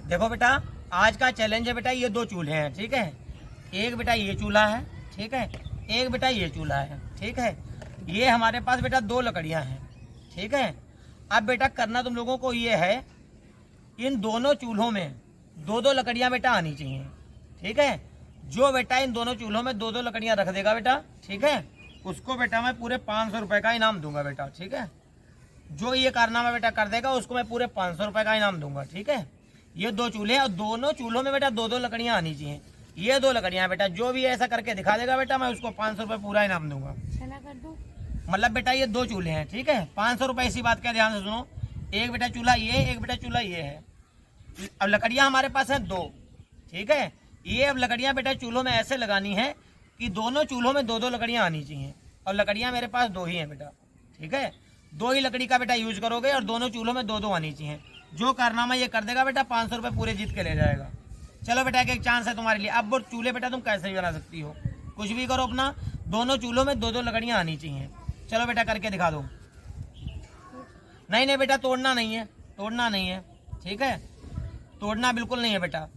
देखो बेटा, आज का चैलेंज है बेटा, ये 2 चूल्हे हैं, ठीक है। एक बेटा ये चूल्हा है, ठीक है, एक बेटा ये चूल्हा है, ठीक है। ये हमारे पास बेटा 2 लकड़ियां हैं, ठीक है। अब बेटा करना तुम लोगों को ये है, इन दोनों चूल्हों में 2-2 लकड़ियां बेटा आनी चाहिए, ठीक है। जो बेटा इन दोनों चूल्हों में 2-2 लकड़ियां रख देगा बेटा, ठीक है, उसको बेटा मैं पूरे 500 रुपए का इनाम दूंगा बेटा, ठीक है। जो ये कारनामा बेटा कर देगा उसको मैं पूरे 500 रुपए का इनाम दूंगा, ठीक है। ये 2 चूल्हे और दोनों चूल्हों में बेटा 2-2 लकड़ियां आनी चाहिए। ये 2 लकड़ियां बेटा, जो भी ऐसा करके दिखा देगा बेटा, मैं उसको 500 रुपए पूरा इनाम दूंगा। मतलब बेटा ये 2 चूल्हे हैं, ठीक है, 500 रुपए। इसी बात का ध्यान से सुनो, एक बेटा चूल्हा ये, एक बेटा चूल्हा ये है। अब लकड़ियां हमारे पास है 2, ठीक है। ये अब लकड़ियां बेटा चूल्हों में ऐसे लगानी है कि दोनों चूल्हों में 2-2 लकड़ियां आनी चाहिए, और लकड़ियां मेरे पास 2 ही हैं बेटा, ठीक है। 2 ही लकड़ी का बेटा यूज करोगे और दोनों चूल्हों में 2-2 आनी चाहिए। जो कारनामा ये कर देगा बेटा 500 रुपये पूरे जीत के ले जाएगा। चलो बेटा एक चांस है तुम्हारे लिए। अब वो चूल्हे बेटा तुम कैसे भी बना सकती हो, कुछ भी करो अपना, दोनों चूल्हों में 2-2 लकड़ियां आनी चाहिए। चलो बेटा करके दिखा दो। नहीं बेटा, तोड़ना नहीं है, तोड़ना नहीं है, ठीक है, तोड़ना बिल्कुल नहीं है बेटा।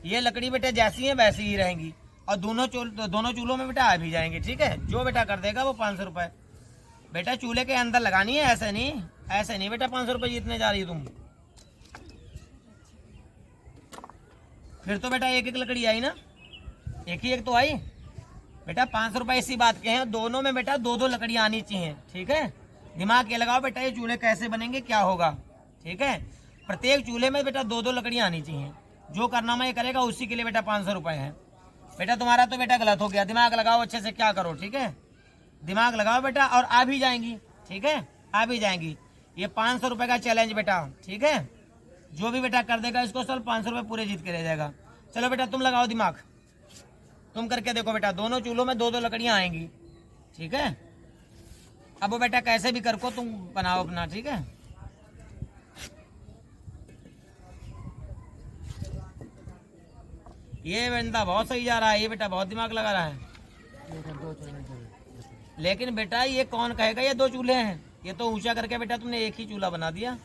ये लकड़ी बेटा जैसी है वैसी ही रहेंगी, और दोनों चूल्हों में बेटा आ भी जाएंगे, ठीक है। जो बेटा कर देगा वो 500 रुपये बेटा चूल्हे के अंदर लगानी है, ऐसे नहीं बेटा 500 रुपये जीतने जा रही है तुम। फिर तो बेटा एक लकड़ी आई ना, एक तो आई बेटा। 500 रुपये इसी बात के हैं, दोनों में बेटा 2-2 लकड़ियां आनी चाहिए, ठीक है। दिमाग ये लगाओ बेटा, ये चूल्हे कैसे बनेंगे, क्या होगा, ठीक है। प्रत्येक चूल्हे में बेटा 2-2 लकड़ियां आनी चाहिए। जो कारनामा ये करेगा उसी के लिए बेटा 500 रुपये है बेटा। तुम्हारा तो बेटा गलत हो गया, दिमाग लगाओ अच्छे से, क्या करो, ठीक है। दिमाग लगाओ बेटा, और आ भी जाएंगी, ठीक है, आ भी जाएंगी। ये 500 रुपये का चैलेंज बेटा, ठीक है। जो भी बेटा कर देगा इसको सिर्फ 500 रुपये पूरे जीत के ले जाएगा। चलो बेटा तुम लगाओ दिमाग, तुम करके देखो बेटा, दोनों चूल्हों में 2-2 लकड़ियां आएंगी, ठीक है। अब वो बेटा कैसे भी करको तुम बनाओ अपना, ठीक है। ये बंदा बहुत सही जा रहा है, ये बेटा बहुत दिमाग लगा रहा है। लेकिन बेटा ये कौन कहेगा ये 2 चूल्हे हैं, ये तो ऊंचा करके बेटा तुमने एक ही चूल्हा बना दिया।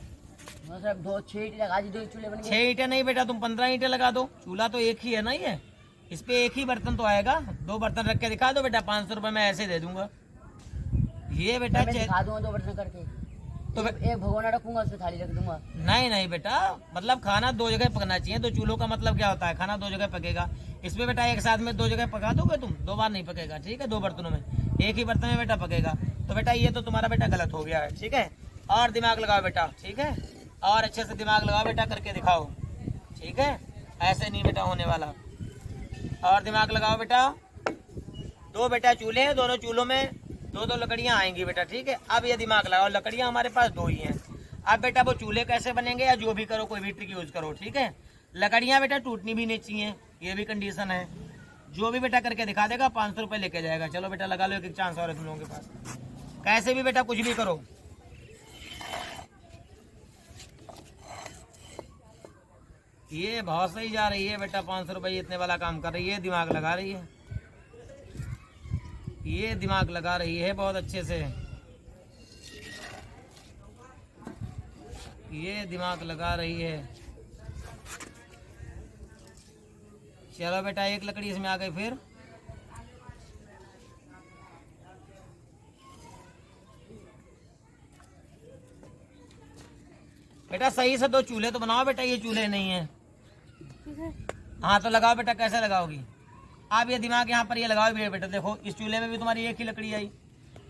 6 ईंटें लगा दी, 2 चूल्हे बन गए। 6 ईंटें नहीं बेटा, तुम 15 ईंटें लगा दो, चूल्हा तो एक ही है ना। ये इस पे एक ही बर्तन तो आएगा, 2 बर्तन रख के दिखा दो बेटा, 500 रुपये मैं ऐसे दे दूंगा। ये बेटा दिखा दूंगा 2 बर्तन करके, तो एक भगोना रखूंगा, उसमें थाली रख दूंगा। नहीं बेटा, मतलब खाना 2 जगह पकना चाहिए। तो चूल्हों का मतलब क्या होता है, खाना 2 जगह पकेगा। इसमें बेटा एक साथ में 2 जगह पका दोगे तुम, 2 बार नहीं पकेगा, ठीक है। 2 बर्तनों में, एक ही बर्तन में बेटा पकेगा। तो बेटा ये तो तुम्हारा बेटा गलत हो गया है, ठीक है। और दिमाग लगाओ बेटा, ठीक है, और अच्छे से दिमाग लगाओ बेटा, करके दिखाओ, ठीक है। ऐसे नहीं बेटा होने वाला। और दिमाग लगाओ बेटा, 2 बेटा चूल्हे हैं, दोनों चूल्हों में 2-2 लकड़ियां आएंगी बेटा, ठीक है। अब ये दिमाग लगाओ, लकड़ियां हमारे पास 2 ही हैं। अब बेटा वो चूल्हे कैसे बनेंगे, या जो भी करो कोई भी ट्रिक यूज करो, ठीक है। लकड़ियां बेटा टूटनी भी नहीं चाहिए, ये भी कंडीशन है। जो भी बेटा करके दिखा देगा 500 रुपये लेके जाएगा। चलो बेटा लगा लो, एक चांस और है तुम लोगों के पास। कैसे भी बेटा कुछ भी करो। ये बहुत सही जा रही है बेटा, 500 रुपये इतने वाला काम कर रही है, दिमाग लगा रही है, ये दिमाग लगा रही है बहुत अच्छे से, ये दिमाग लगा रही है। चलो बेटा एक लकड़ी इसमें आ गई। फिर बेटा सही से 2 चूल्हे तो बनाओ बेटा, ये चूल्हे नहीं है। हाँ तो लगाओ बेटा, कैसे लगाओगी आप, ये दिमाग यहाँ पर ये लगाओ बेटा। देखो इस चूल्हे में भी तुम्हारी एक ही लकड़ी आई,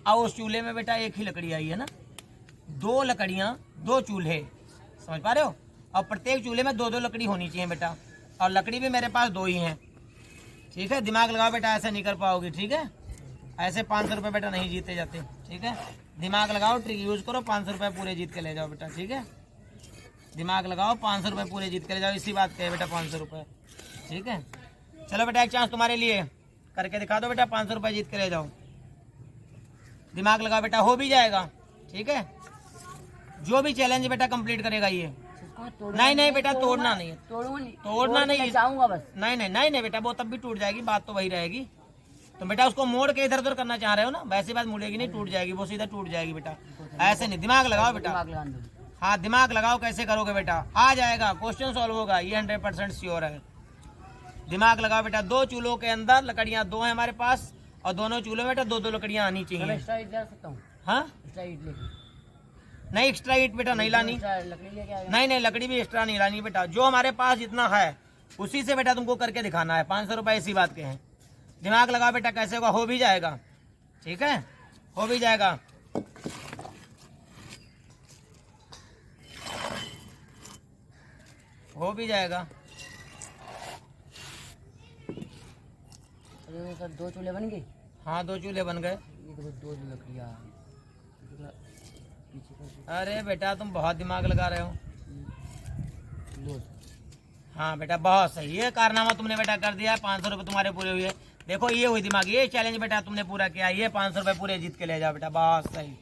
और उस चूल्हे में बेटा एक ही लकड़ी आई है ना। 2 लकड़ियाँ 2 चूल्हे, समझ पा रहे हो। और प्रत्येक चूल्हे में 2-2 लकड़ी होनी चाहिए बेटा, और लकड़ी भी मेरे पास 2 ही हैं, ठीक है। दिमाग लगाओ बेटा, ऐसे नहीं कर पाओगी, ठीक है। ऐसे 500 रुपये बेटा नहीं जीते जाते, ठीक है। दिमाग लगाओ, ट्रिक यूज करो, 500 रुपये पूरे जीत के ले जाओ बेटा, ठीक है। दिमाग लगाओ, 500 रुपये पूरे जीत के ले जाओ, इसी बात के बेटा 500 रुपये, ठीक है। चलो बेटा एक चांस तुम्हारे लिए, करके दिखा दो बेटा, 500 रुपये जीत के ले जाओ। दिमाग लगाओ बेटा, हो भी जाएगा, ठीक है। जो भी चैलेंज बेटा कंप्लीट करेगा ये। नहीं बेटा, तोड़ना नहीं है, तोड़ना नहीं चाहूंगा बस। नहीं बेटा, वो तब भी टूट जाएगी, बात तो वही रहेगी। तो बेटा उसको मोड़ के इधर उधर करना चाह रहे हो ना, वैसी बात मुड़ेगी नहीं, टूट जाएगी, वो सीधा टूट जाएगी बेटा, ऐसे नहीं। दिमाग लगाओ बेटा, हाँ दिमाग लगाओ कैसे करोगे बेटा, आ जाएगा, क्वेश्चन सॉल्व होगा, ये 100% श्योर है। दिमाग लगाओ बेटा, 2 चूल्हों के अंदर लकड़ियां 2 हैं हमारे पास, और दोनों चूल्हों में बेटा 2-2 लकड़ियां आनी मैं चाहिए। एक्स्ट्रा ईट ला सकता हूँ? हाँ एक्स्ट्रा ईट लेके नहीं, एक्स्ट्रा ईट बेटा नहीं लानी, एक्स्ट्रा लकड़ी लेके आएगा? नहीं नहीं लकड़ी भी एक्स्ट्रा नहीं लानी बेटा, जो हमारे पास जितना है उसी से बेटा तुमको करके दिखाना है। 500 रुपये इसी बात के हैं। दिमाग लगाओ बेटा कैसे होगा, हो भी जाएगा, ठीक है, हो भी जाएगा। हो भी जाएगा। अरे सर 2 चूल्हे बन गए? हाँ 2 चूल्हे बन गए। ये देखो 2 लकड़ियाँ पीछे का अरे बेटा तुम बहुत दिमाग लगा रहे हो। लो। हाँ बेटा बहुत सही, ये कारनामा तुमने बेटा कर दिया, 500 रुपये तुम्हारे पूरे हुए। देखो ये हुई दिमाग, ये चैलेंज बेटा तुमने पूरा किया, ये 500 रुपये पूरे जीत के ले जाओ बेटा, बहुत सही।